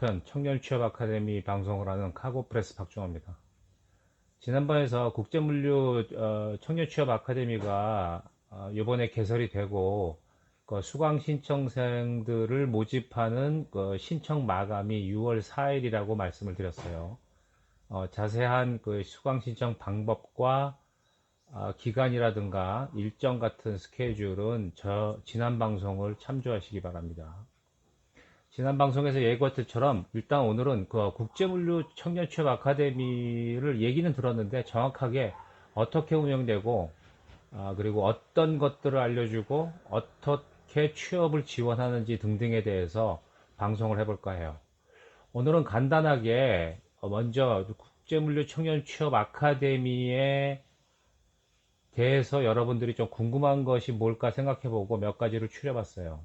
편 청년 취업 아카데미 방송을 하는 카고프레스 박종호입니다. 지난번에서 국제물류 청년 취업 아카데미가 이번에 개설이 되고 그 수강 신청생들을 모집하는 그 신청 마감이 6월 4일이라고 말씀을 드렸어요. 자세한 그 수강 신청 방법과 기간이라든가 일정 같은 스케줄은 지난 방송을 참조하시기 바랍니다. 지난 방송에서 얘기했던 것처럼 일단 오늘은 그 국제물류 청년 취업 아카데미를 얘기는 들었는데 정확하게 어떻게 운영되고 그리고 어떤 것들을 알려주고 어떻게 취업을 지원하는지 등등에 대해서 방송을 해볼까 해요. 오늘은 간단하게 먼저 국제물류 청년 취업 아카데미에 대해서 여러분들이 좀 궁금한 것이 뭘까 생각해보고 몇 가지를 추려봤어요.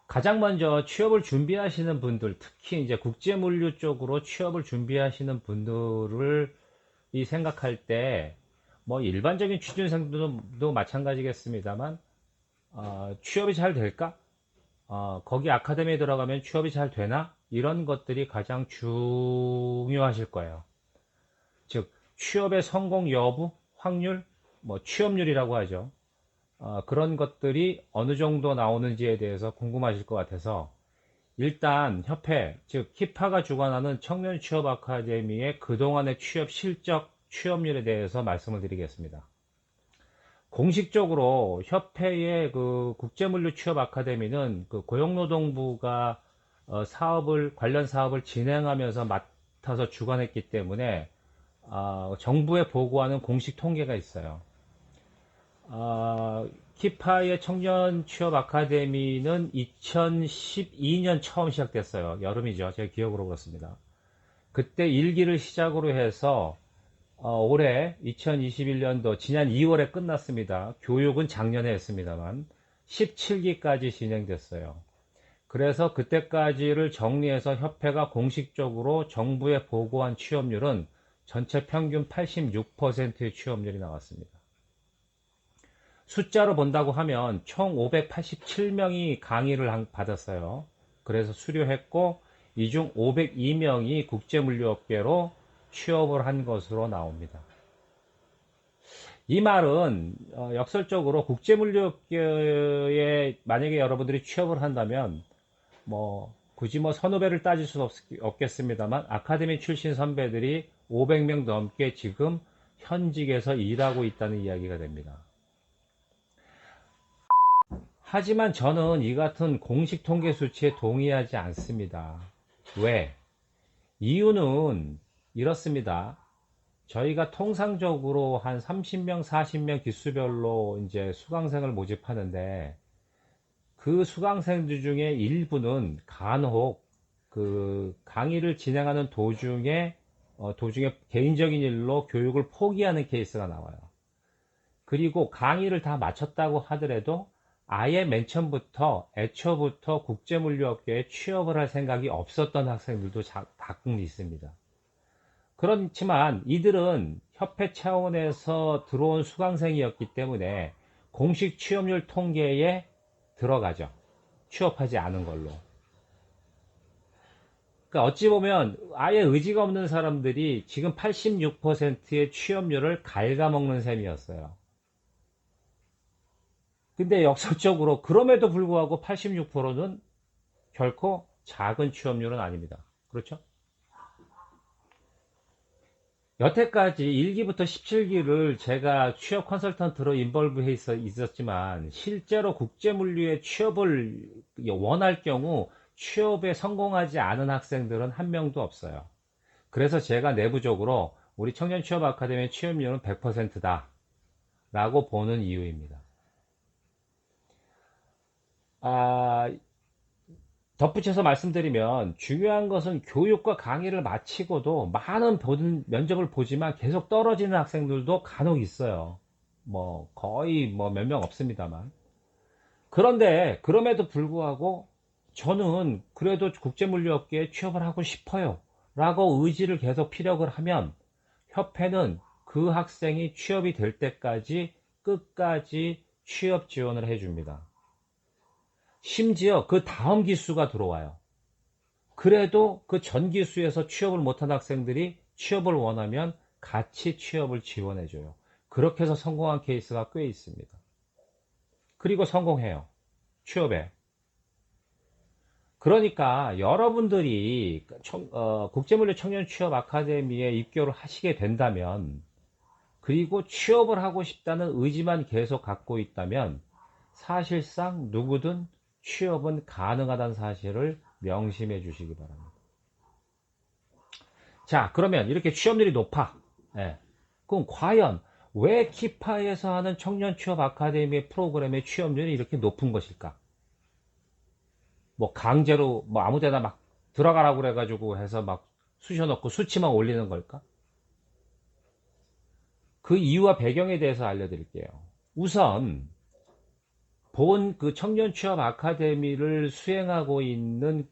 가장 먼저 취업을 준비하시는 분들, 특히 이제 국제물류 쪽으로 취업을 준비하시는 분들을 이 생각할 때, 뭐 일반적인 취준생들도 마찬가지겠습니다만, 취업이 잘 될까? 거기 아카데미에 들어가면 취업이 잘 되나? 이런 것들이 가장 중요하실 거예요. 즉, 취업의 성공 여부, 확률, 뭐 취업률이라고 하죠. 그런 것들이 어느 정도 나오는지에 대해서 궁금하실 것 같아서 일단 협회, 즉 히파가 주관하는 청년 취업 아카데미의 그동안의 취업 실적, 취업률에 대해서 말씀을 드리겠습니다. 공식적으로 협회의 그 국제물류 취업 아카데미는 그 고용노동부가 관련 사업을 진행하면서 맡아서 주관했기 때문에 정부에 보고하는 공식 통계가 있어요. 키파의 청년 취업 아카데미는 2012년 처음 시작됐어요. 여름이죠. 제 기억으로 그렇습니다. 그때 1기를 시작으로 해서 올해 2021년도 지난 2월에 끝났습니다. 교육은 작년에 했습니다만 17기까지 진행됐어요. 그래서 그때까지를 정리해서 협회가 공식적으로 정부에 보고한 취업률은 전체 평균 86%의 취업률이 나왔습니다. 숫자로 본다고 하면 총 587명이 강의를 받았어요. 그래서 수료했고 이 중 502명이 국제물류업계로 취업을 한 것으로 나옵니다. 이 말은 역설적으로 국제물류업계에 만약에 여러분들이 취업을 한다면 뭐 굳이 뭐 선후배를 따질 수는 없겠습니다만 아카데미 출신 선배들이 500명 넘게 지금 현직에서 일하고 있다는 이야기가 됩니다. 하지만 저는 이 같은 공식 통계 수치에 동의하지 않습니다. 왜? 이유는 이렇습니다. 저희가 통상적으로 한 30명, 40명 기수별로 이제 수강생을 모집하는데 그 수강생들 중에 일부는 간혹 그 강의를 진행하는 도중에 개인적인 일로 교육을 포기하는 케이스가 나와요. 그리고 강의를 다 마쳤다고 하더라도 아예 맨 처음부터 애초부터 국제물류업계에 취업을 할 생각이 없었던 학생들도 가끔 있습니다. 그렇지만 이들은 협회 차원에서 들어온 수강생이었기 때문에 공식 취업률 통계에 들어가죠. 취업하지 않은 걸로. 그러니까 어찌 보면 아예 의지가 없는 사람들이 지금 86%의 취업률을 갉아먹는 셈이었어요. 근데 역설적으로 그럼에도 불구하고 86%는 결코 작은 취업률은 아닙니다. 그렇죠? 여태까지 1기부터 17기를 제가 취업 컨설턴트로 인벌브해 있었지만 실제로 국제물류에 취업을 원할 경우 취업에 성공하지 않은 학생들은 한 명도 없어요. 그래서 제가 내부적으로 우리 청년 취업 아카데미의 취업률은 100%다 라고 보는 이유입니다. 아, 덧붙여서 말씀드리면 중요한 것은 교육과 강의를 마치고도 많은 면접을 보지만 계속 떨어지는 학생들도 간혹 있어요. 뭐 거의 뭐 몇 명 없습니다만. 그런데 그럼에도 불구하고 저는 그래도 국제물류업계에 취업을 하고 싶어요 라고 의지를 계속 피력을 하면 협회는 그 학생이 취업이 될 때까지 끝까지 취업 지원을 해줍니다. 심지어 그 다음 기수가 들어와요. 그래도 그 전기수에서 취업을 못한 학생들이 취업을 원하면 같이 취업을 지원해줘요. 그렇게 해서 성공한 케이스가 꽤 있습니다. 그리고 성공해요. 취업에. 그러니까 여러분들이 국제물류 청년 취업 아카데미에 입교를 하시게 된다면, 그리고 취업을 하고 싶다는 의지만 계속 갖고 있다면 사실상 누구든 취업은 가능하다는 사실을 명심해 주시기 바랍니다. 자, 그러면 이렇게 취업률이 높아. 예. 그럼 과연 왜 키파에서 하는 청년 취업 아카데미 프로그램의 취업률이 이렇게 높은 것일까? 뭐 강제로 뭐 아무데나 막 들어가라고 그래가지고 해서 막 쑤셔넣고 수치만 올리는 걸까? 그 이유와 배경에 대해서 알려드릴게요. 우선 본 그 청년 취업 아카데미를 수행하고 있는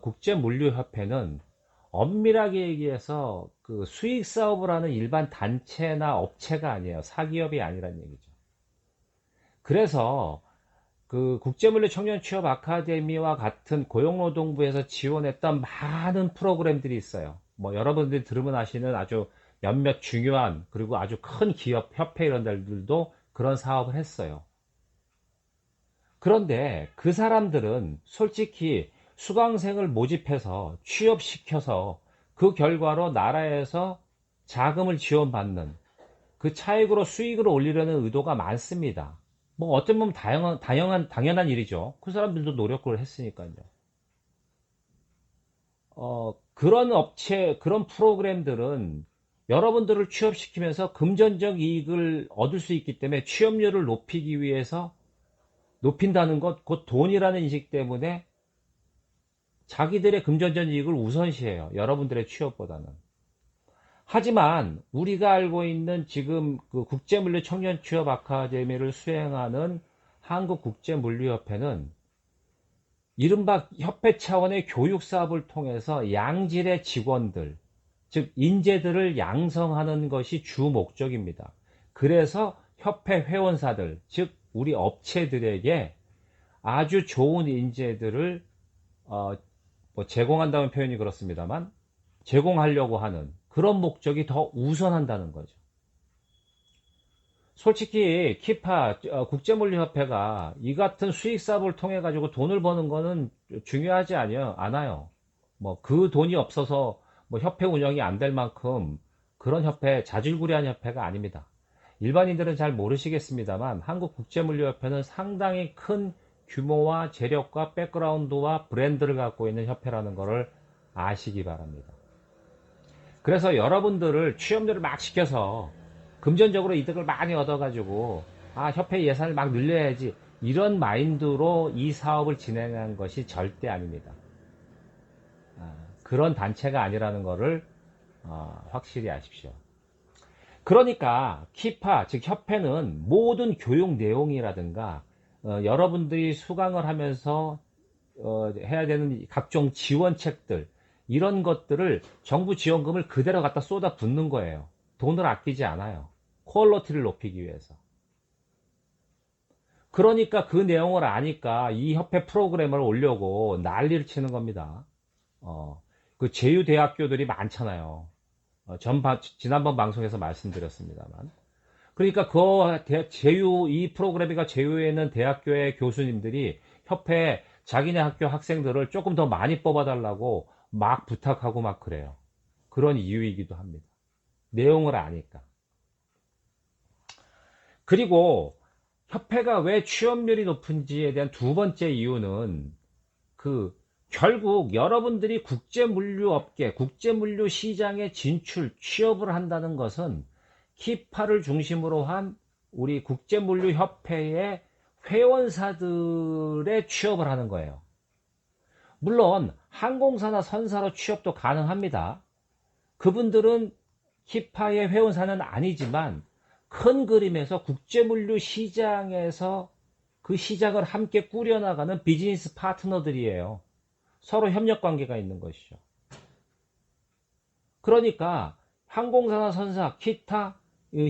국제물류협회는 엄밀하게 얘기해서 그 수익 사업을 하는 일반 단체나 업체가 아니에요. 사기업이 아니란 얘기죠. 그래서 그 국제물류 청년 취업 아카데미와 같은 고용노동부에서 지원했던 많은 프로그램들이 있어요. 뭐 여러분들이 들으면 아시는 아주 몇몇 중요한 그리고 아주 큰 기업 협회 이런 데들도 그런 사업을 했어요. 그런데 그 사람들은 솔직히 수강생을 모집해서 취업시켜서 그 결과로 나라에서 자금을 지원받는 그 차익으로 수익을 올리려는 의도가 많습니다. 뭐 어쩌면 당연한 일이죠. 그 사람들도 노력을 했으니까요. 그런 업체, 그런 프로그램들은 여러분들을 취업시키면서 금전적 이익을 얻을 수 있기 때문에 취업률을 높이기 위해서 높인다는 것, 곧 돈이라는 인식 때문에 자기들의 금전적 이익을 우선시해요. 여러분들의 취업보다는. 하지만 우리가 알고 있는 지금 그 국제물류 청년 취업 아카데미를 수행하는 한국국제물류협회는 이른바 협회 차원의 교육 사업을 통해서 양질의 직원들, 즉 인재들을 양성하는 것이 주 목적입니다. 그래서 협회 회원사들, 즉 우리 업체들에게 아주 좋은 인재들을 뭐 제공한다는 표현이 그렇습니다만 제공하려고 하는 그런 목적이 더 우선한다는 거죠. 솔직히 키파 국제물류협회가 이 같은 수익 사업을 통해 가지고 돈을 버는 거는 중요하지 않아요. 뭐 그 돈이 없어서 뭐 협회 운영이 안 될 만큼 그런 협회 자질구레한 협회가 아닙니다. 일반인들은 잘 모르시겠습니다만 한국국제물류협회는 상당히 큰 규모와 재력과 백그라운드와 브랜드를 갖고 있는 협회라는 것을 아시기 바랍니다. 그래서 여러분들을 취업률을 막 시켜서 금전적으로 이득을 많이 얻어가지고 협회 예산을 막 늘려야지 이런 마인드로 이 사업을 진행한 것이 절대 아닙니다. 그런 단체가 아니라는 것을 확실히 아십시오. 그러니까 키파 즉 협회는 모든 교육 내용이라든가 여러분들이 수강을 하면서 해야 되는 각종 지원책들 이런 것들을 정부 지원금을 그대로 갖다 쏟아 붓는 거예요. 돈을 아끼지 않아요. 퀄리티를 높이기 위해서. 그러니까 그 내용을 아니까 이 협회 프로그램을 올려고 난리를 치는 겁니다. 그 제휴대학교들이 많잖아요. 지난번 방송에서 말씀드렸습니다만. 그러니까 이 프로그램이가 제휴에 있는 대학교의 교수님들이 협회 자기네 학교 학생들을 조금 더 많이 뽑아달라고 막 부탁하고 막 그래요. 그런 이유이기도 합니다. 내용을 아니까. 그리고 협회가 왜 취업률이 높은지에 대한 두 번째 이유는 결국 여러분들이 국제물류업계, 국제물류 시장에 진출, 취업을 한다는 것은 키파를 중심으로 한 우리 국제물류협회의 회원사들의 취업을 하는 거예요. 물론 항공사나 선사로 취업도 가능합니다. 그분들은 키파의 회원사는 아니지만 큰 그림에서 국제물류 시장에서 그 시장을 함께 꾸려나가는 비즈니스 파트너들이에요. 서로 협력 관계가 있는 것이죠. 그러니까 항공사나 선사, 기타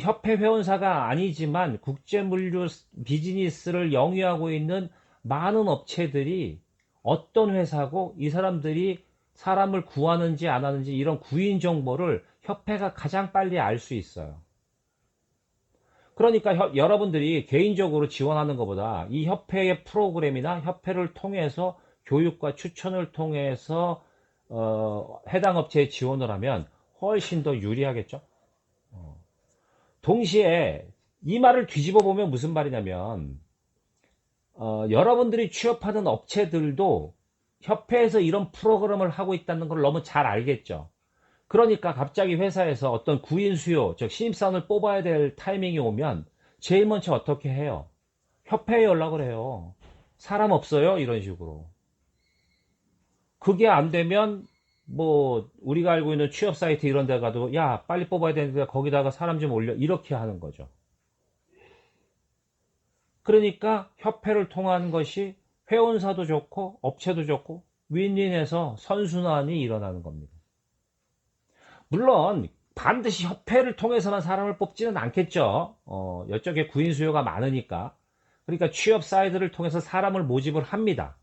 협회 회원사가 아니지만 국제물류 비즈니스를 영위하고 있는 많은 업체들이 어떤 회사고 이 사람들이 사람을 구하는지 안 하는지 이런 구인 정보를 협회가 가장 빨리 알 수 있어요. 그러니까 여러분들이 개인적으로 지원하는 것보다 이 협회의 프로그램이나 협회를 통해서 교육과 추천을 통해서 해당 업체에 지원을 하면 훨씬 더 유리하겠죠. 동시에 이 말을 뒤집어 보면 무슨 말이냐면 여러분들이 취업하는 업체들도 협회에서 이런 프로그램을 하고 있다는 걸 너무 잘 알겠죠. 그러니까 갑자기 회사에서 어떤 구인 수요, 즉 신입사원을 뽑아야 될 타이밍이 오면 제일 먼저 어떻게 해요? 협회에 연락을 해요. 사람 없어요? 이런 식으로. 그게 안 되면 뭐 우리가 알고 있는 취업 사이트 이런 데 가도 야 빨리 뽑아야 되는데 거기다가 사람 좀 올려 이렇게 하는 거죠. 그러니까 협회를 통한 것이 회원사도 좋고 업체도 좋고 윈윈해서 선순환이 일어나는 겁니다. 물론 반드시 협회를 통해서만 사람을 뽑지는 않겠죠. 이쪽에 구인 수요가 많으니까. 그러니까 취업 사이트를 통해서 사람을 모집을 합니다.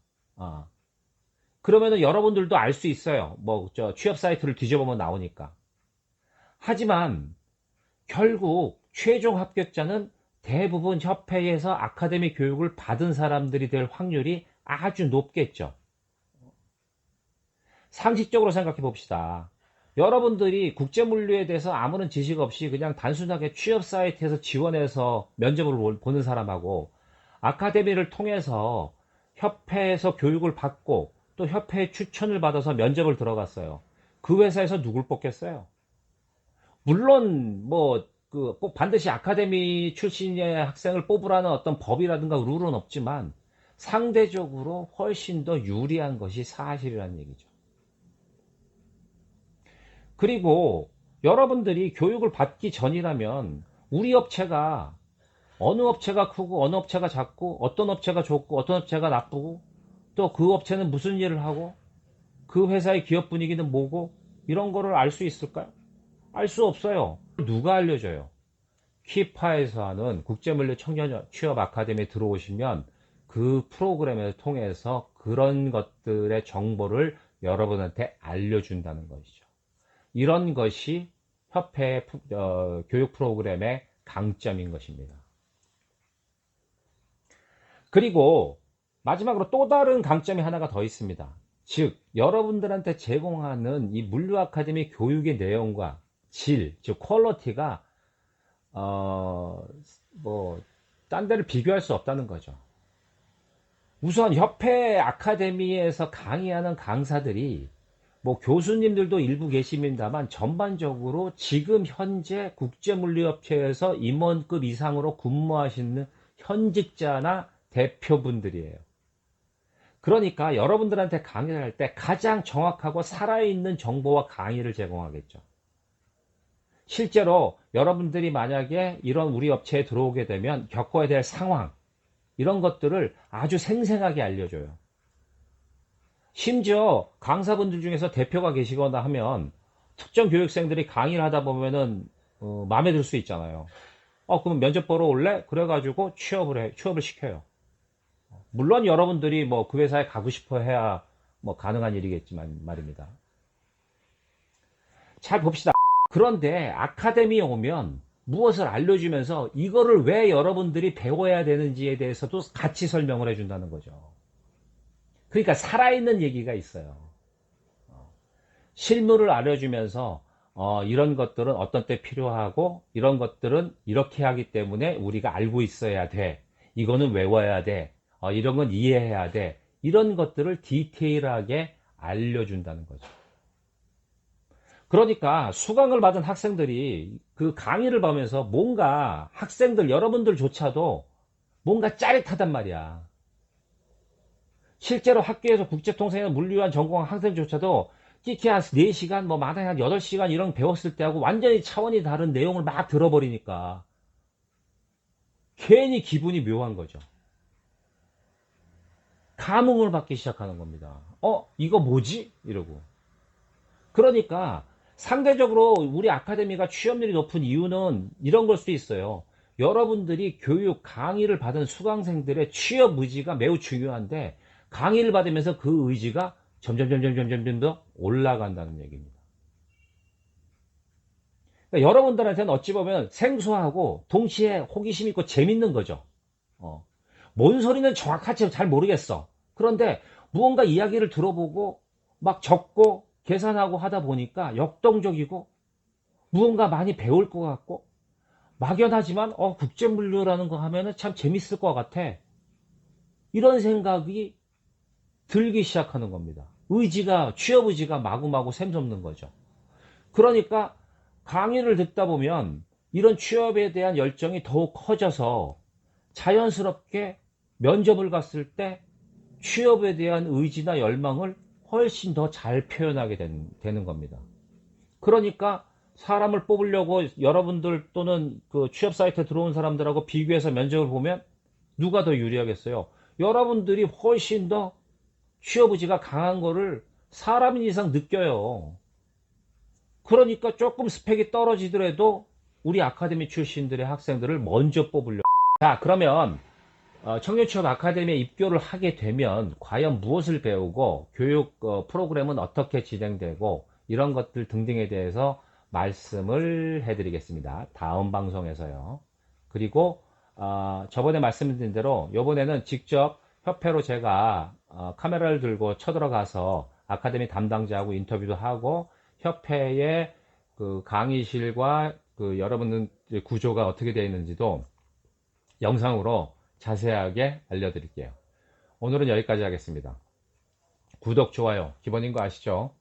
그러면은 여러분들도 알 수 있어요. 뭐 저 취업 사이트를 뒤져보면 나오니까. 하지만 결국 최종 합격자는 대부분 협회에서 아카데미 교육을 받은 사람들이 될 확률이 아주 높겠죠. 상식적으로 생각해 봅시다. 여러분들이 국제물류에 대해서 아무런 지식 없이 그냥 단순하게 취업 사이트에서 지원해서 면접을 보는 사람하고 아카데미를 통해서 협회에서 교육을 받고 또 협회의 추천을 받아서 면접을 들어갔어요. 그 회사에서 누굴 뽑겠어요? 물론 꼭 반드시 아카데미 출신의 학생을 뽑으라는 어떤 법이라든가 룰은 없지만 상대적으로 훨씬 더 유리한 것이 사실이라는 얘기죠. 그리고 여러분들이 교육을 받기 전이라면 우리 업체가 어느 업체가 크고 어느 업체가 작고 어떤 업체가 좋고 어떤 업체가 나쁘고 또 그 업체는 무슨 일을 하고 그 회사의 기업 분위기는 뭐고 이런 거를 알 수 있을까요? 알 수 없어요. 누가 알려줘요? 키파에서 하는 국제물류 청년 취업 아카데미에 들어오시면 그 프로그램을 통해서 그런 것들의 정보를 여러분한테 알려준다는 것이죠. 이런 것이 협회 교육 프로그램의 강점인 것입니다. 그리고 마지막으로 또 다른 강점이 하나가 더 있습니다. 즉 여러분들한테 제공하는 이 물류 아카데미 교육의 내용과 질, 즉 퀄리티가 딴 데를 비교할 수 없다는 거죠. 우선 협회 아카데미에서 강의하는 강사들이 뭐 교수님들도 일부 계십니다만 전반적으로 지금 현재 국제물류업체에서 임원급 이상으로 근무하시는 현직자나 대표분들이에요. 그러니까 여러분들한테 강의를 할 때 가장 정확하고 살아있는 정보와 강의를 제공하겠죠. 실제로 여러분들이 만약에 이런 우리 업체에 들어오게 되면 겪어야 될 상황 이런 것들을 아주 생생하게 알려줘요. 심지어 강사분들 중에서 대표가 계시거나 하면 특정 교육생들이 강의를 하다 보면은 마음에 들 수 있잖아요. 그럼 면접 보러 올래? 그래가지고 취업을 시켜요. 물론 여러분들이 뭐 그 회사에 가고 싶어 해야 뭐 가능한 일이겠지만 말입니다. 잘 봅시다. 그런데 아카데미에 오면 무엇을 알려주면서 이거를 왜 여러분들이 배워야 되는지에 대해서도 같이 설명을 해준다는 거죠. 그러니까 살아있는 얘기가 있어요. 실물을 알려주면서 이런 것들은 어떤 때 필요하고 이런 것들은 이렇게 하기 때문에 우리가 알고 있어야 돼. 이거는 외워야 돼. 이런 건 이해해야 돼. 이런 것들을 디테일하게 알려준다는 거죠. 그러니까 수강을 받은 학생들이 그 강의를 보면서 뭔가 학생들 여러분들조차도 뭔가 짜릿하단 말이야. 실제로 학교에서 국제통상이나 물류한 전공한 학생조차도 끼케 한 4시간 뭐 마당에 한 8시간 이런 배웠을 때하고 완전히 차원이 다른 내용을 막 들어버리니까 괜히 기분이 묘한 거죠. 감흥을 받기 시작하는 겁니다. 이거 뭐지? 이러고. 그러니까 상대적으로 우리 아카데미가 취업률이 높은 이유는 이런 걸 수도 있어요. 여러분들이 교육, 강의를 받은 수강생들의 취업 의지가 매우 중요한데 강의를 받으면서 그 의지가 점점 더 올라간다는 얘기입니다. 그러니까 여러분들한테는 어찌 보면 생소하고 동시에 호기심 있고 재밌는 거죠. 어. 뭔 소리는 정확하지 잘 모르겠어. 그런데 무언가 이야기를 들어보고 막 적고 계산하고 하다 보니까 역동적이고 무언가 많이 배울 것 같고 막연하지만 국제물류라는 거 하면은 참 재밌을 것 같아. 이런 생각이 들기 시작하는 겁니다. 취업 의지가 마구마구 샘솟는 거죠. 그러니까 강의를 듣다 보면 이런 취업에 대한 열정이 더욱 커져서 자연스럽게 면접을 갔을 때 취업에 대한 의지나 열망을 훨씬 더 잘 표현하게 되는 겁니다. 그러니까 사람을 뽑으려고 여러분들 또는 그 취업 사이트에 들어온 사람들하고 비교해서 면접을 보면 누가 더 유리하겠어요? 여러분들이 훨씬 더 취업 의지가 강한 거를 사람인 이상 느껴요. 그러니까 조금 스펙이 떨어지더라도 우리 아카데미 출신들의 학생들을 먼저 뽑으려고. 자, 그러면 청년 취업 아카데미에 입교를 하게 되면 과연 무엇을 배우고 교육 프로그램은 어떻게 진행되고 이런 것들 등등에 대해서 말씀을 해드리겠습니다. 다음 방송에서요. 그리고 저번에 말씀드린 대로 이번에는 직접 협회로 제가 카메라를 들고 쳐들어가서 아카데미 담당자하고 인터뷰도 하고 협회의 그 강의실과 그 여러분 구조가 어떻게 되어 있는지도 영상으로 자세하게 알려드릴게요. 오늘은 여기까지 하겠습니다. 구독, 좋아요 기본인 거 아시죠?